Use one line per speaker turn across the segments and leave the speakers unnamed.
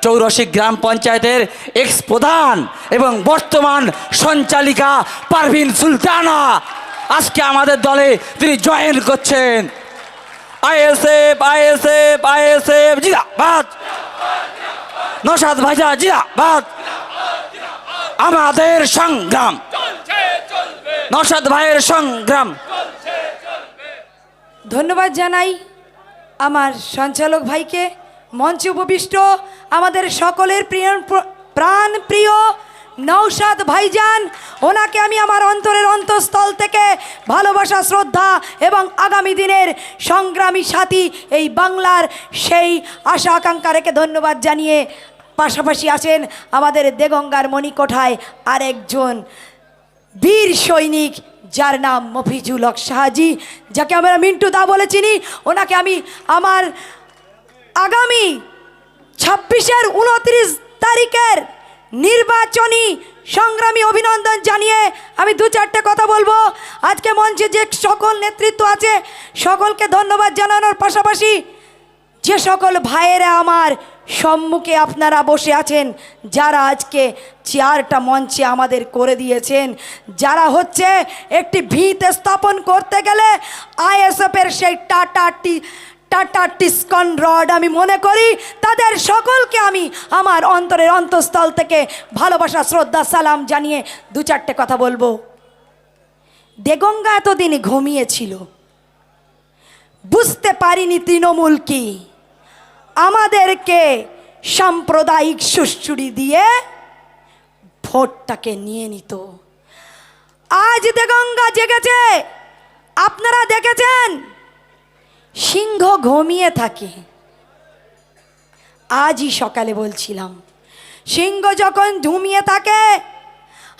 চৌরসী গ্রাম পঞ্চায়েতের এক্স প্রধান এবং বর্তমান সঞ্চালিকা পারভিন সুলতানা আজকে আমাদের দলে তিনি জয়েন করছেন। আইএসএফ আইএসএফ আইএসএফ জিন্দাবাদ, নওশাদ ভাইজান জিন্দাবাদ। আমাদের সংগ্রাম, নওশাদ ভাইয়ের সংগ্রাম।
ধন্যবাদ জানাই আমার সঞ্চালক ভাইকে, মঞ্চে উপবিষ্ট আমাদের সকলের প্রাণ প্রিয় নওশাদ ভাইজান, ওনাকে আমি আমার অন্তরের অন্তঃস্থল থেকে ভালোবাসা, শ্রদ্ধা এবং আগামী দিনের সংগ্রামী সাথী এই বাংলার সেই আশা আকাঙ্ক্ষা রেখে ধন্যবাদ জানিয়ে পাশাপাশি আছেন আমাদের দেগঙ্গার মণিকোঠায় আরেকজন বীর সৈনিক যার নাম মফিজুল হক শাহজি, যাকে আমরা মিন্টু দা বলে চিনি। ওনাকে আমি আমার আগামী 26-এর 29 তারিখের নির্বাচনী সংগ্রামী অভিনন্দন জানিয়ে আমি 2-4টে কথা বলবো। আজকে মঞ্চে যে সকল নেতৃত্ব আছে সকলকে ধন্যবাদ জানানোর পাশাপাশি যে সকল ভাইয়েরা আমার সম্মুখে আপনারা বসে আছেন, যারা আজকে চেয়ারটা মঞ্চে আমাদের করে দিয়েছেন, যারা হচ্ছে একটি ভিত স্থাপন করতে গেলে আইএসএফের সেই টাটা টিসকন রড আমি মনে করি, তাদের সকলকে আমি আমার অন্তরের অন্তঃস্থল থেকে ভালোবাসা, শ্রদ্ধা, সালাম জানিয়ে 2-4টে কথা বলবো। দেগঙ্গা এতদিন ঘুমিয়েছিল, বুঝতে পারিনি তৃণমূল কি, আমাদেরকে সাম্প্রদায়িক সুশ্রুড়ি দিয়ে ভোটটাকে নিয়ে নিত। আজ দেগঙ্গা জেগেছে, আপনারা দেখেছেন সিংহ ঘুমিয়ে থাকে। আজই সকালে বলছিলাম, সিংহ যখন ঘুমিয়ে থাকে,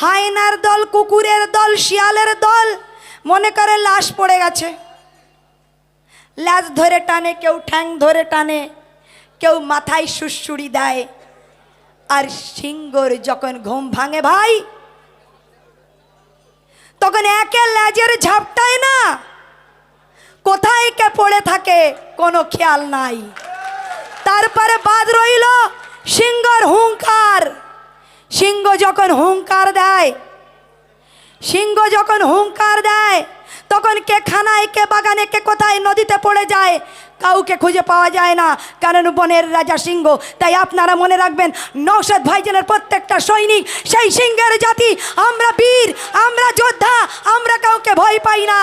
হায়নার দল, কুকুরের দল, শিয়ালের দল মনে করে লাশ পড়ে গেছে, ল্যাজ ধরে টানে, কেউ ঠ্যাং ধরে টানে, কেউ মাথায় সুড়সুড়ি দেয়। আর সিংহর যখন ঘুম ভাঙে ভাই, তখন একে ল্যাজের ঝাপটায় না, কোথায় কে পড়ে থাকে কোনো খেয়াল নাই। তারপরে বাদ রইল সিংহর হুঙ্কার। সিংহ যখন হুঙ্কার দেয়, সিংহ যখন হুঙ্কার দেয়, তখন কে খানায়, কে বাগানে, কে কোথায় নদীতে পড়ে যায়, কাউকে খুঁজে পাওয়া যায় না, কারণ বনের রাজা সিংহ। তাই আপনারা মনে রাখবেন, নওশাদ ভাইজানের প্রত্যেকটা সৈনিক সেই সিংহের জাতি। আমরা বীর, আমরা যোদ্ধা, আমরা কাউকে ভয় পাই না।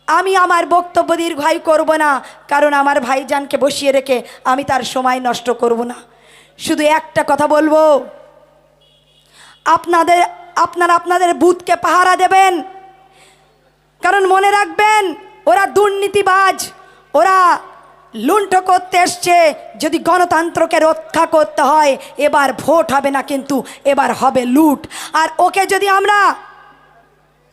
আমি আমার বক্তব্য দীর্ঘায়ু করব না, কারণ আমার ভাইজানকে বসিয়ে রেখে আমি তার সময় নষ্ট করব না। শুধু একটা কথা বলবো, আপনারা আপনাদের বুথকে পাহারা দেবেন, কারণ মনে রাখবেন ওরা দুর্নীতিবাজ, ওরা লুণ্ঠ করতে এসছে। যদি গণতন্ত্রকে রক্ষা করতে হয়, এবার ভোট হবে না, কিন্তু এবার হবে লুট। আর ওকে যদি আমরা,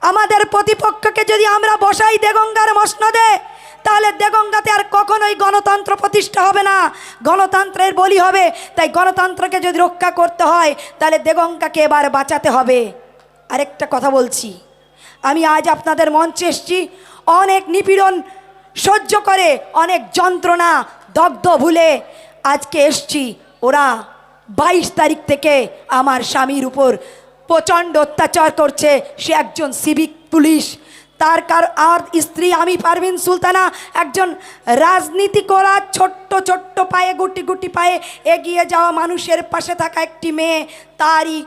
আমাদের প্রতিপক্ষকে যদি আমরা বসাই দেগঙ্গার মসনদে, তাহলে দেগঙ্গাতে আর কখনোই গণতন্ত্র প্রতিষ্ঠা হবে না, গণতন্ত্রের বলি হবে। তাই গণতন্ত্রকে যদি রক্ষা করতে হয়, তাহলে দেগঙ্গাকে এবার বাঁচাতে হবে। আরেকটা কথা বলছি, আমি আজ আপনাদের মঞ্চে এসেছি অনেক নিপীড়ন সহ্য করে, অনেক যন্ত্রণা দগ্ধ ভুলে আজকে এসছি। ওরা 22 তারিখ থেকে আমার স্বামীর উপর প্রচণ্ড অত্যাচার করছে। সে একজন সিভিক পুলিশ, আর স্ত্রী আমি পারভিন সুলতানা একজন রাজনীতি করা, ছোট্ট ছোট্ট পায়ে, গুটি গুটি পায়ে এগিয়ে যাওয়া মানুষের পাশে থাকা একটি মেয়ে। তারই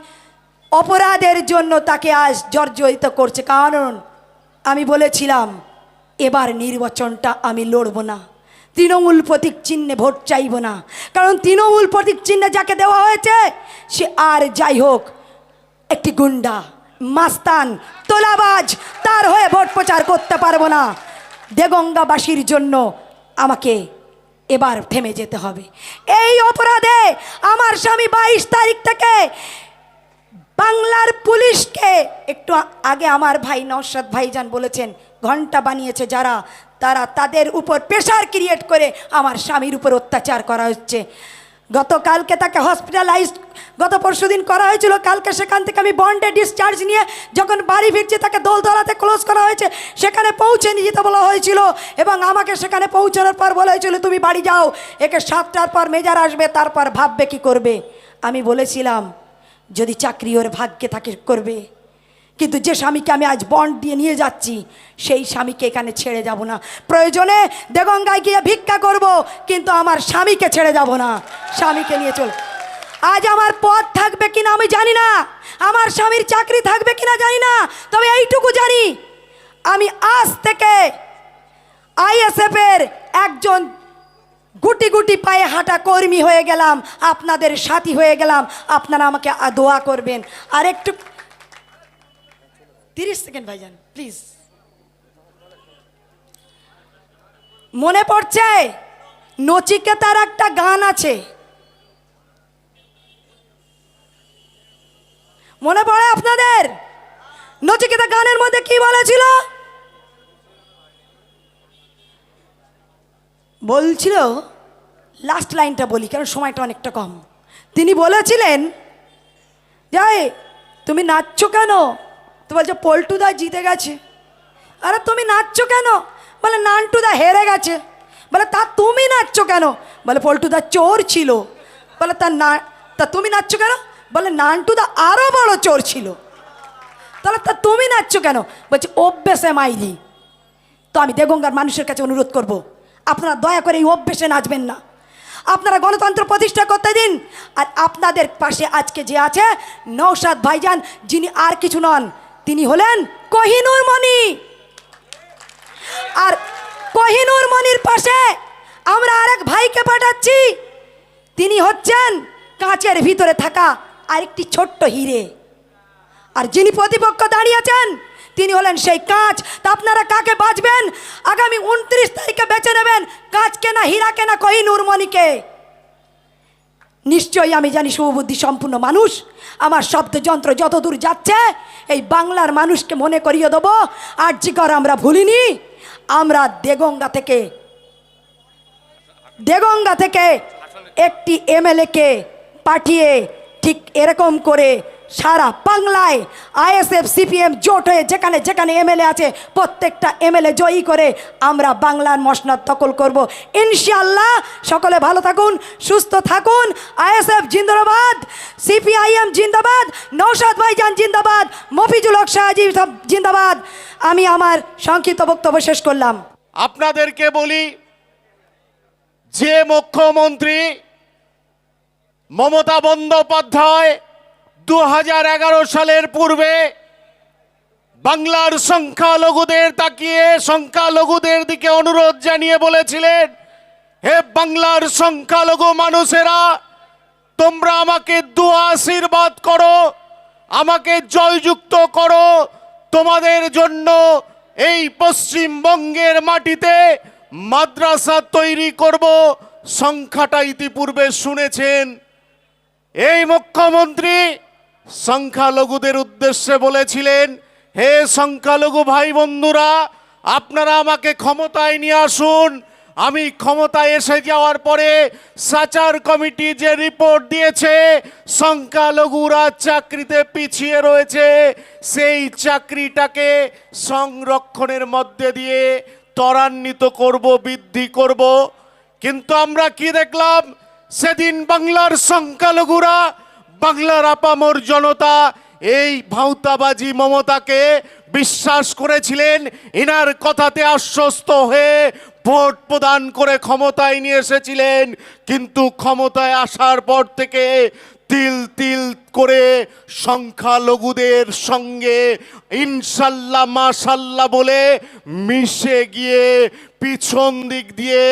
অপরাধের জন্য তাকে আজ জর্জরিত করছে। কারণ আমি বলেছিলাম এবার নির্বাচনটা আমি লড়ব না, তৃণমূল প্রতীক চিহ্নে ভোট চাইব না, কারণ তৃণমূল প্রতীক চিহ্নে যাকে দেওয়া হয়েছে সে আর যাই হোক একটি গুন্ডা, মাস্তান, তোলাবাজ, তার হয়ে ভোট প্রচার করতে পারবো না। দেগঙ্গাবাসীর জন্য আমাকে এবার থেমে যেতে হবে। এই অপরাধে আমার স্বামী 22 তারিখ থেকে বাংলার পুলিশকে, একটু আগে আমার ভাই নওশাদ ভাইজান বলেছেন ঘন্টা বানিয়েছে যারা, তারা তাদের উপর প্রেশার ক্রিয়েট করে আমার স্বামীর উপর অত্যাচার করা হচ্ছে। গতকালকে তাকে হসপিটালাইজ গত পরশুদিন করা হয়েছিল, কালকে সেখান থেকে আমি বন্ডে ডিসচার্জ নিয়ে যখন বাড়ি ফিরছি তাকে দোলতলাতে ক্লোজ করা হয়েছে, সেখানে পৌঁছে নিয়ে যেতে বলা হয়েছিল এবং আমাকে সেখানে পৌঁছানোর পর বলা হয়েছিল তুমি বাড়ি যাও, একে 7টার পর মেজার আসবে, তারপর ভাববে কি করবে। আমি বলেছিলাম যদি চাকরি ওর ভাগ্যে থাকে করবে, কিন্তু যে স্বামীকে আমি আজ বন্ড দিয়ে নিয়ে যাচ্ছি সেই স্বামীকে এখানে ছেড়ে যাব না। প্রয়োজনে দেগঙ্গায় গিয়ে ভিক্ষা করব, কিন্তু আমার স্বামীকে ছেড়ে যাব না, স্বামীকে নিয়ে চল। আজ আমার পদ থাকবে কিনা আমি জানি না, আমার স্বামীর চাকরি থাকবে কিনা জানি না, তবে এইটুকু জানি আমি আজ থেকে আইএসএফ এর একজন গুটি গুটি পায়ে হাঁটা কর্মী হয়ে গেলাম, আপনাদের সাথী হয়ে গেলাম। আপনারা আমাকে দোয়া করবেন। আর একটু 30 সেকেন্ড ভাইজান প্লিজ। মনে পড়ছে নচিকেতার একটা গান আছে, মনে পড়ে আপনাদের? নচিকেতা গানের মধ্যে কি বলেছিল? বলছিল, লাস্ট লাইনটা বলি কারণ সময়টা অনেকটা কম। তিনি বলেছিলেন যে তুমি নাচছো কেন? তো বলছে পল্টুদা জিতে গেছে। আরে তুমি নাচছো কেন? বলে নান্টুদা হেরে গেছে। বলে তা তুমি নাচছো কেন? বলে পল্টুদা চোর ছিল। বলে তা তুমি নাচছো কেন? বলে নান্টুদা আরো বড় চোর ছিল। তাহলে তা তুমি নাচছো কেন? বলছে অভ্যেসে মাইরি। তো আমি দেগঙ্গার মানুষের কাছে অনুরোধ করব, আপনারা দয়া করে এই অভ্যেসে নাচবেন না, আপনারা গণতন্ত্র প্রতিষ্ঠা করতে দিন। আর আপনাদের পাশে আজকে যে আছে নওশাদ ভাইজান, যিনি আর কিছু নন, তিনি হলেন কোহিনূর মণি। আর কোহিনূর মণির পাশে আমরা আরেক ভাইকে পাঠাচ্ছি, তিনি হচ্ছেন কাঁচের ভিতরে থাকা আরেকটি ছোট্ট হিরে। আর যিনি প্রতিপক্ষ দাঁড়িয়েছেন তিনি হলেন সেই কাঁচ। তা আপনারা কাকে বাঁচবেন? আগামী 29 তারিখে বেছে নেবেন কাঁচকে না হীরাকে না কোহিনূর মণিকে। নিশ্চয়ই আমি জানি শুভবুদ্ধি সম্পূর্ণ মানুষ, আমার শব্দযন্ত্র যতদূর যাচ্ছে এই বাংলার মানুষকে মনে করিয়ে দেবো আরজিকর আমরা ভুলিনি। আমরা দেগঙ্গা থেকে একটি এমএলএকে পাঠিয়ে ঠিক এরকম করে সারা বাংলায় আইএসএফ সিপিএম জোট হয়ে যেখানে যেখানে এমএলএ আছে প্রত্যেকটা এমএলএ জয়ী করে আমরা বাংলার মসনদ দখল করব ইনশাআল্লাহ। সকলে ভালো থাকুন, সুস্থ থাকুন। আইএসএফ জিন্দাবাদ, সিপিআইএম জিন্দাবাদ, নওশাদ ভাইজান জিন্দাবাদ, মফিজুল হক শাহজি জিন্দাবাদ। আমি আমার সংক্ষিপ্ত বক্তব্য শেষ করলাম।
আপনাদেরকে বলি, যে মুখ্যমন্ত্রী মমতা বন্দ্যোপাধ্যায় 2011 সালের পূর্বে বাংলার সংখ্যালঘুদের তাকিয়ে সংখ্যালঘুদের দিকে অনুরোধ জানিয়ে বলেছিলেন, হে বাংলার সংখ্যালঘু মানুষেরা, তোমরা আমাকে দোয়া আশীর্বাদ করো, আমাকে জয়যুক্ত করো, তোমাদের জন্য এই পশ্চিমবঙ্গের মাটিতে মাদ্রাসা তৈরি করব। সংখ্যাটা ইতিপূর্বে শুনেছেন। এই মুখ্যমন্ত্রী সংখ্যালঘুদের উদ্দেশ্যে বলেছিলেন, হে সংখ্যালঘু ভাই বন্ধুরা, আপনারা আমাকে ক্ষমতায় নিয়ে আসুন। আমি ক্ষমতায় এসে যাওয়ার পরে সাচার কমিটি যে রিপোর্ট দিয়েছে সংখ্যালঘুরা চাকরিতে পিছিয়ে রয়েছে, সেই চাকরিটাকে সংরক্ষণের মধ্যে দিয়ে ত্বরান্বিত করব, বৃদ্ধি করব। কিন্তু আমরা কি দেখলাম? সেদিন বাংলার সংখ্যালঘুরা, বাংলার আপামর জনতা এই ভাউতাবাজি মমতাকে বিশ্বাস করেছিলেন, এনার কথাতে আশ্বস্ত হয়ে ভোট প্রদান করে ক্ষমতায় নিয়ে এসেছিলেন। কিন্তু ক্ষমতায় আসার পর থেকে তিল তিল করে সংখ্যালঘুদের সঙ্গে ইনশাল্লাহ মাশাল্লাহ বলে মিশে গিয়ে পিছন দিক দিয়ে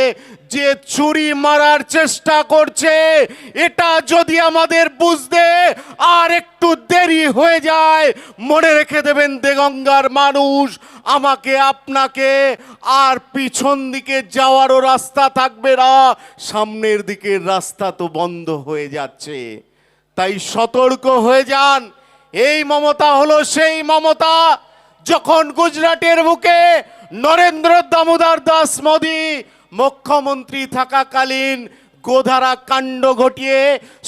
যে চুরি মারার চেষ্টা করছে, এটা যদি আমাদের বুঝতে আর একটু দেরি হয়ে যায়, মনে রেখে দেবেন দেগঙ্গার মানুষ, আমাকে আপনাকে আর পিছন দিকে যাওয়ারও রাস্তা থাকবে না, সামনের দিকের রাস্তা তো বন্ধ হয়ে যাচ্ছে। তাই সতর্ক হয়ে যান। এই মমতা হলো সেই মমতা যখন গুজরাটের বুকে নরেন্দ্র দামোদর দাস মোদী মুখ্যমন্ত্রী থাকাকালীন গোধারা কাণ্ড ঘটিয়ে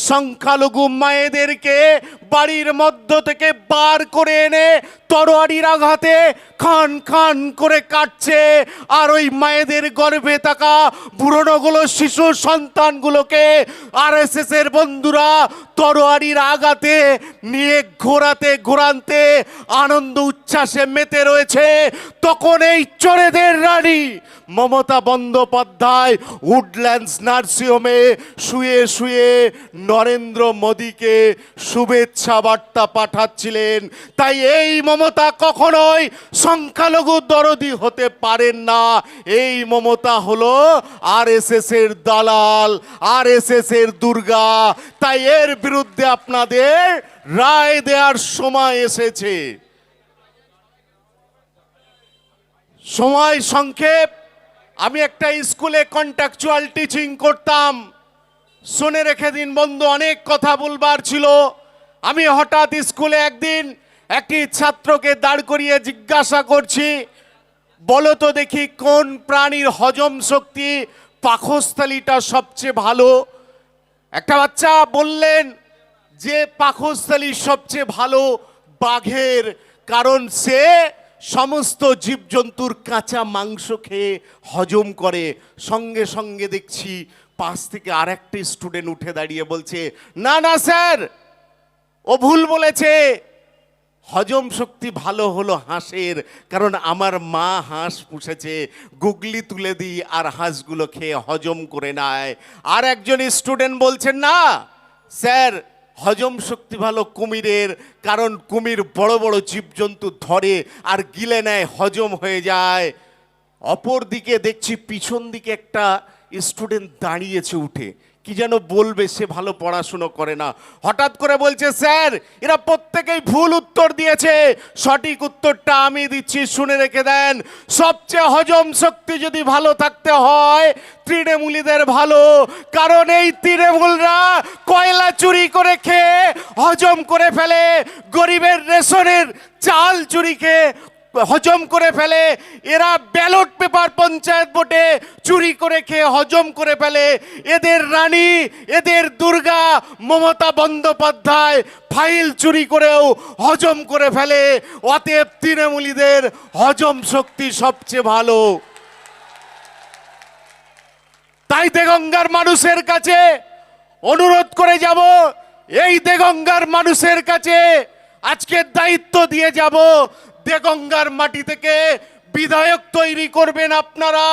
সংখ্যালঘু মায়েদেরকে বাড়ির মধ্য থেকে বার করে এনে তরোয়ারির আঘাতে খান খান করে কাটছে, আর ওই মায়েদের গর্ভে থাকা বুড়োগুলো শিশু সন্তানগুলোকে আরএসএস এর বন্ধুরা তরোয়ারির আঘাতে নিয়ে ঘোরান্তে আনন্দ উচ্ছ্বাসে মেতে রয়েছে। তখন এই চোরেদের রানী মমতা বন্দ্যোপাধ্যায় উডল্যান্ডস নার্সিংহোমে শুয়ে শুয়ে নরেন্দ্র মোদীকে শুভেচ্ছা বার্তা পাঠাচ্ছিলেন। তাই এই মমতা কখনোই সংখ্যালঘু দরদি হতে পারেন না। এই মমতা হলো আরএসএস এর দালাল, আরএসএস এর দুর্গা। তাই এর বিরুদ্ধে আপনাদের রায় দেওয়ার সময় এসেছে। সময় সংক্ষেপ। আমি একটা স্কুলে কন্ট্রাকচুয়াল টিচিং করতাম। শুনে রেখে দিন বন্ধু, অনেক কথা বলবার ছিল। আমি হঠাৎ স্কুলে একদিন একটি ছাত্রকে দাঁড় করিয়ে জিজ্ঞাসা করছি, বলো তো দেখি কোন প্রাণীর হজম শক্তি পাকস্থলীটা সবচেয়ে ভালো? একটা বাচ্চা বললেন যে পাকস্থলী সবচেয়ে ভালো বাঘের, কারণ সে সমস্ত জীবজন্তুর কাঁচা মাংস খেয়ে হজম করে। সঙ্গে সঙ্গে দেখছি পাশ থেকে আরেকটি স্টুডেন্ট উঠে দাঁড়িয়ে বলছে, না না স্যার, ও ভুল বলেছে, হজম শক্তি ভালো হলো হাঁসের, কারণ আমার মা হাঁস পুষেছে, গুগলি তুলে দিই আর হাঁসগুলো খেয়ে হজম করে নেয়। আর একজন স্টুডেন্ট বলছেন, না স্যার, হজম শক্তি ভালো কুমিরের, কারণ কুমির বড় বড় জীবজন্তু ধরে আর গিলে নেয়, হজম হয়ে যায়। অপর দিকে দেখছি পিছন দিকে একটা স্টুডেন্ট দাঁড়িয়েছে উঠে, কি যেন বলবে, সে ভালো পড়াশুনো করে না। হঠাৎ করে বলছে, স্যার এরা প্রত্যেকেই ভুল উত্তর দিয়েছে, সঠিক উত্তরটা আমি দিচ্ছি, শুনে রেখে দেন। সবচেয়ে হজম শক্তি যদি ভালো থাকতে হয় তৃণমূলীদের ভালো, কারণ এই তৃণমূলরা কয়লা চুরি করে খেয়ে হজম করে ফেলে, গরিবের রেশনের চাল চুরি খেয়ে হজম করে ফেলে, এরা ব্যালট পেপার পঞ্চায়েত ভোটে চুরি করে খেয়ে হজম করে ফেলে। এদের রানী, এদের দুর্গা মমতা বন্দ্যোপাধ্যায় ফাইল চুরি করেও হজম করে ফেলে। অতএব তৃণমূলীদের হজম শক্তি সবচেয়ে ভালো। তাই দেগঙ্গার মানুষের কাছে অনুরোধ করে যাব, এই দেগঙ্গার মানুষের কাছে আজকের দায়িত্ব দিয়ে যাব, দেগঙ্গার মাটি থেকে বিধায়ক তৈরি করবেন আপনারা,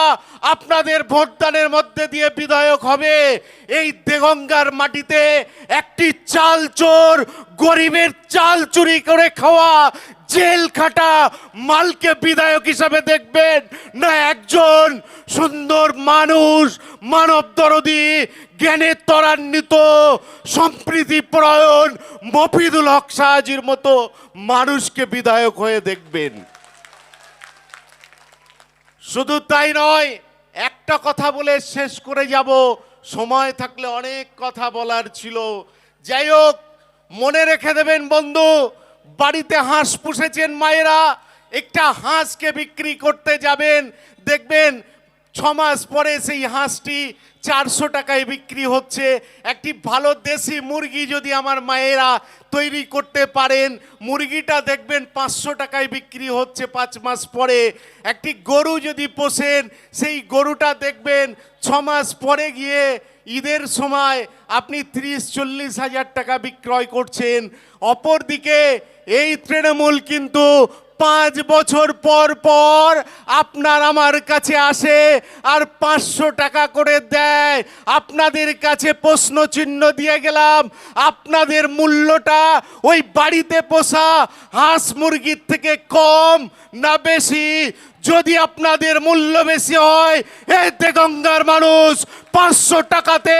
আপনাদের ভোটদানের মধ্যে দিয়ে বিধায়ক হবে। এই দেগঙ্গার মাটিতে একটি চাল চোর, গরিবের চাল চুরি করে খাওয়া, জেল খাটা মালকে বিধায়ক হিসাবে দেখবেন না একজন সুন্দর মানুষ, মানব দরদি, জ্ঞানের ত্বরান্বিত, সম্প্রীতি পরায়ণ মফিদুল হক সাহাজির মতো মানুষকে বিধায়ক হয়ে দেখবেন। শুধু তাই নয়, একটা কথা বলে শেষ করে যাব, সময় থাকলে অনেক কথা বলার ছিল। যাই হোক, মনে রেখে দেবেন বন্ধু, বাড়িতে হাঁস পুষেছেন মায়েরা, একটা হাঁসকে বিক্রি করতে যাবেন, দেখবেন 6 মাস পরে সেই হাঁসটি 400 টাকায় বিক্রি হচ্ছে। একটি ভালো দেশি মুরগি যদি আমার মায়েরা তৈরি করতে পারেন, মুরগিটা দেখবেন 500 টাকায় বিক্রি হচ্ছে 5 মাস পরে। একটি গরু যদি পোষেন, সেই গরুটা দেখবেন 6 মাস পরে গিয়ে ঈদের সময় আপনি 30-40 হাজার টাকা বিক্রয় করছেন। অপরদিকে এই তৃণমূল কিন্তু 5 বছর পর পর আপনার আমার কাছে আসে আর 500 টাকা করে দেয়। আপনাদের কাছে প্রশ্ন চিহ্ন দিয়ে গেলাম, আপনাদের মূল্যটা ওই বাড়িতে পোষা হাঁস মুরগির থেকে কম না বেশি? যদি আপনাদের মূল্য বেশি হয়, এই দেগঙ্গার মানুষ 500 টাকাতে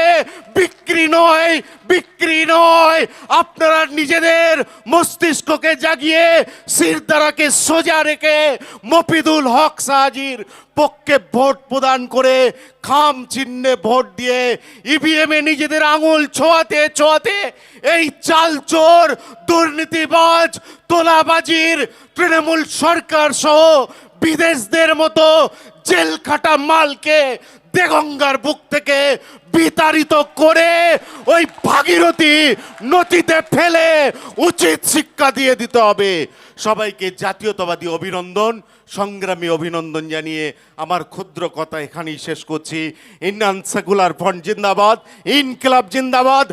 বিক্রি নয়, বিক্রি নয়। আপনারা নিজেদের মস্তিষ্ককে জাগিয়ে শিরদাঁড়াকে সোজা রেখে মফিদুল হক সাহাজির পক্ষে ভোট প্রদান করে খাম চিহ্নে ভোট দিয়ে ইভিএমে নিজেদের আঙুল ছোঁয়াতে ছোঁয়াতে এই চাল চোর, দুর্নীতিবাজ, তোলাবাজির তৃণমূল সরকার সহ বিদেশদের মতো জেল খাটা মালকে দেগঙ্গার বুক থেকে বিতাড়িত করে ওই ভাগীরথী নদীতে ফেলে উচিত শিক্ষা দিয়ে দিতে হবে। সবাইকে জাতীয়তাবাদী অভিনন্দন, সংগ্রামী অভিনন্দন জানিয়ে আমার ক্ষুদ্র কথা এখানেই শেষ করছি। ইন্ডিয়ান সেকুলার ফ্রন্ট জিন্দাবাদ, ইনকিলাব জিন্দাবাদ।